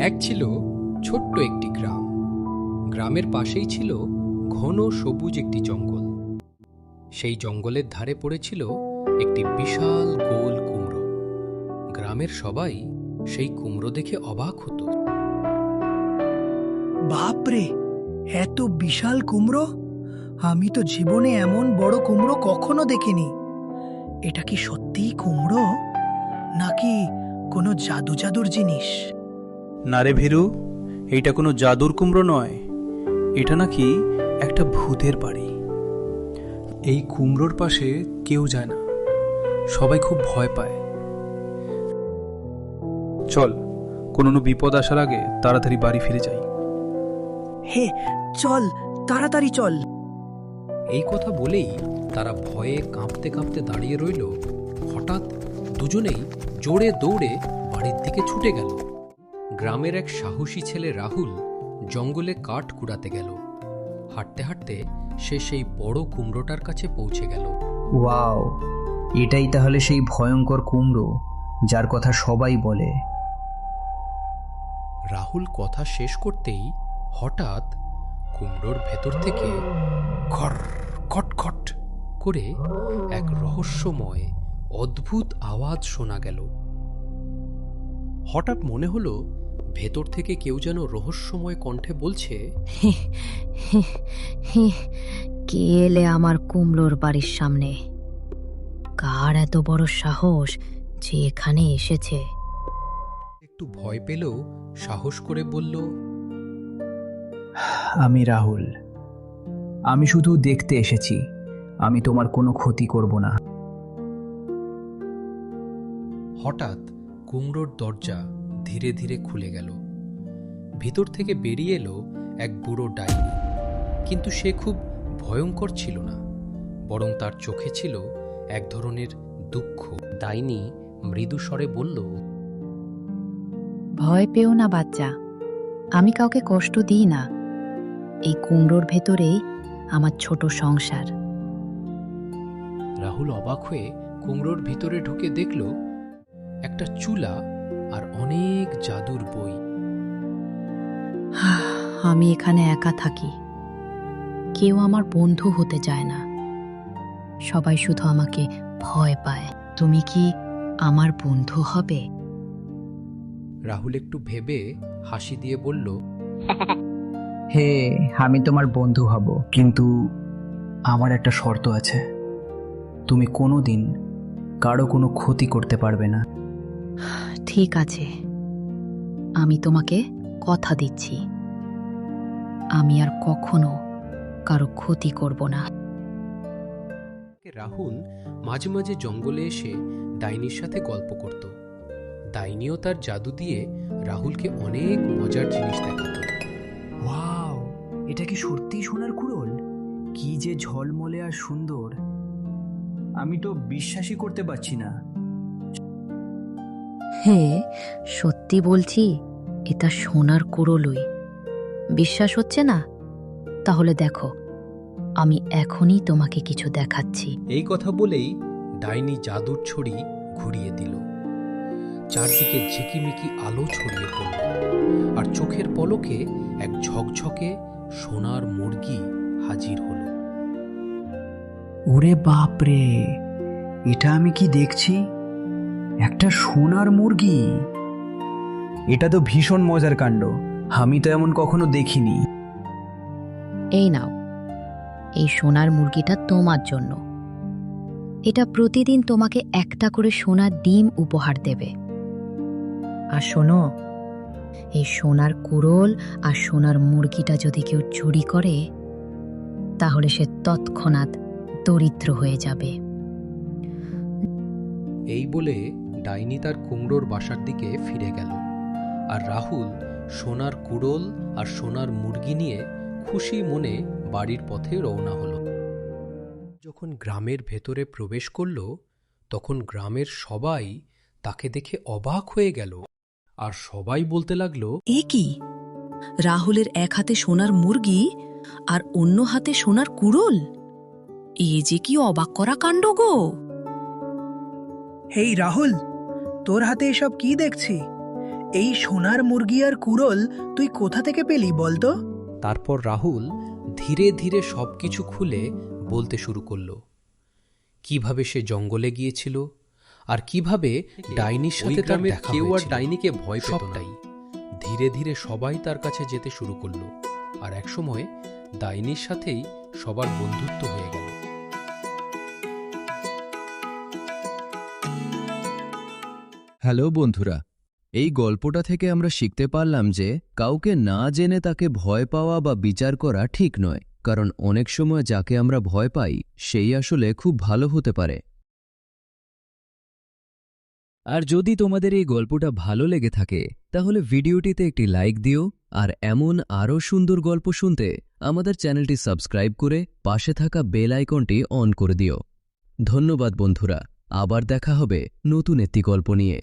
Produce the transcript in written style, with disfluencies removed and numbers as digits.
এক ছিল ছোট্ট একটি গ্রাম। গ্রামের পাশেই ছিল ঘন সবুজ একটি জঙ্গল। সেই জঙ্গলের ধারে পড়েছিল একটি বিশাল গোল কুমড়ো। গ্রামের সবাই সেই কুমড়ো দেখে অবাক হতো। বাপরে, এত বিশাল কুমড়ো! আমি তো জীবনে এমন বড় কুমড়ো কখনো দেখিনি। এটা কি সত্যিই কুমড়ো, নাকি কোনো জাদুর জিনিস? না রে ভীরু, এইটা কোনো জাদুর কুমড়ো নয়। এটা নাকি একটা ভূতের বাড়ি। এই কুমড়োর পাশে কেউ যায় না, সবাই খুব ভয় পায়। চল, কোনো বিপদ আসার আগে তাড়াতাড়ি বাড়ি ফিরে যাই। হে, চল, তাড়াতাড়ি চল। এই কথা বলেই তারা ভয়ে কাঁপতে কাঁপতে দাঁড়িয়ে রইল। হঠাৎ দুজনেই জোরে দৌড়ে বাড়ির দিকে ছুটে গেল। গ্রামের এক সাহসী ছেলে রাহুল জঙ্গলে কাঠ কুড়াতে গেল। হাঁটতে হাঁটতে সে সেই বড় কুমড়োটার কাছে পৌঁছে গেল। ওয়াও, এটাই তাহলে সেই ভয়ঙ্কর কুমড়ো যার কথা সবাই বলে। রাহুল কথা শেষ করতেই হঠাৎ কুমড়োর ভেতর থেকে খর খটখট করে এক রহস্যময় অদ্ভুত আওয়াজ শোনা গেল। হঠাৎ মনে হলো ভেতর থেকে কেউ যেন রহস্যময় কণ্ঠে বলছে, কে এলে আমার কুমড়োর বাড়ির সামনে? কার এত বড় সাহস যে এখানে এসেছে? একটু ভয় পেলেও সাহস করে বলল, আমি রাহুল। আমি শুধু দেখতে এসেছি, আমি তোমার কোনো ক্ষতি করব না। হঠাৎ কুমড়োর দরজা ধীরে ধীরে খুলে গেল। ভিতর থেকে বেরিয়ে এলো এক বুড়ো ডাইনি। কিন্তু সে খুব ভয়ঙ্কর ছিল না, বরং তার চোখে ছিল এক ধরনের দুঃখ। ডাইনি মৃদু স্বরে বলল, ভয় পেও না বাচ্চা, আমি কাউকে কষ্ট দিই না। এই কুমড়োর ভেতরেই আমার ছোট সংসার। রাহুল অবাক হয়ে কুমড়োর ভিতরে ঢুকে দেখল একটা চুলা আর অনেক জাদুর বই। আমি এখানে একা থাকি, কেউ আমার বন্ধু হতে চায় না। সবাই শুধু আমাকে ভয় পায়। তুমি কি আমার বন্ধু হবে? রাহুল একটু ভেবে হাসি দিয়ে বলল, হে, আমি তোমার বন্ধু হব, কিন্তু আমার একটা শর্ত আছে। তুমি কোনোদিন কারো কোনো ক্ষতি করতে পারবে না। ঠিক আছে, আমি তোমাকে কথা দিচ্ছি, আমি আর কখনো কারো ক্ষতি করব না। রাহুল মাঝে মাঝে জঙ্গলে এসে ডাইনির সাথে গল্প করত। ডাইনিও তার জাদু দিয়ে রাহুলকে অনেক মজার জিনিস দেখাতো। ওয়াও, এটা কি সত্যিই সোনার কুড়োল? কি যে ঝলমলে আর সুন্দর! আমি তো বিশ্বাসই করতে পারছি না। হ্যাঁ, সত্যি বলছি, এটা সোনার কুড়োলই। বিশ্বাস হচ্ছে না? তাহলে দেখো, আমি এখনই তোমাকে কিছু দেখাচ্ছি। এই কথা বলেই ডাইনি জাদুর ছড়ি ঘুরিয়ে দিল। চারদিকে ঝিকিমিকি আলো ছড়িয়ে পড়ল, আর চোখের পলকে এক ঝকঝকে সোনার মুরগি হাজির হল। ওরে বাপরে, এটা আমি কি দেখছি? একটা সোনার মুরগি! এটা তো ভীষণ মজার কাণ্ড। আমি তো এমন কখনো দেখিনি। এই নাও, এই সোনার মুরগিটা তোমার জন্য। এটা প্রতিদিন তোমাকে একটা করে সোনার ডিম উপহার দেবে। আর শোনো, এই সোনার কুড়োল আর সোনার মুরগিটা যদি কেউ চুরি করে, তাহলে সে তৎক্ষণাৎ দরিদ্র হয়ে যাবে। এই বলে ডাইনি তার কুমড়োর বাসার দিকে ফিরে গেল, আর রাহুল সোনার কুড়োল আর সোনার মুরগি নিয়ে খুশি মনে বাড়ির পথে রওনা হলো। যখন গ্রামের ভেতরে প্রবেশ করল, তখন গ্রামের সবাই তাকে দেখে অবাক হয়ে গেল, আর সবাই বলতে লাগলো, এ কি? রাহুলের এক হাতে সোনার মুরগি আর অন্য হাতে সোনার কুড়োল! এ যে কি অবাক করা কাণ্ড গো! হেই রাহুল, তোর হাতে এসব কি দেখছি? এই সোনার মুরগি আর কুড়োল তুই কোথা থেকে পেলি বলতো? তারপর রাহুল ধীরে ধীরে সবকিছু খুলে বলতে শুরু করলো। কিভাবে সে জঙ্গলে গিয়েছিল আর কিভাবে ডাইনির সাথে তার দেখা কেউ আর হয়েছিল। ডাইনিকে ভয় পেত না। সবটাই। ধীরে ধীরে সবাই তার কাছে যেতে শুরু করলো, আর একসময় ডাইনির সাথেই সবার বন্ধুত্ব হয়ে গেল। হ্যালো বন্ধুরা, এই গল্পটা থেকে আমরা শিখতে পারলাম যে কাউকে না জেনে তাকে ভয় পাওয়া বা বিচার করা ঠিক নয়, কারণ অনেক সময় যাকে আমরা ভয় পাই সেই আসলে খুব ভালো হতে পারে। আর যদি তোমাদের এই গল্পটা ভালো লেগে থাকে তাহলে ভিডিওটিতে একটি লাইক দিও, আর এমন আরও সুন্দর গল্প শুনতে আমাদের চ্যানেলটি সাবস্ক্রাইব করে পাশে থাকা বেল আইকনটি অন করে দিও। ধন্যবাদ বন্ধুরা, আবার দেখা হবে নতুন একটি গল্প নিয়ে।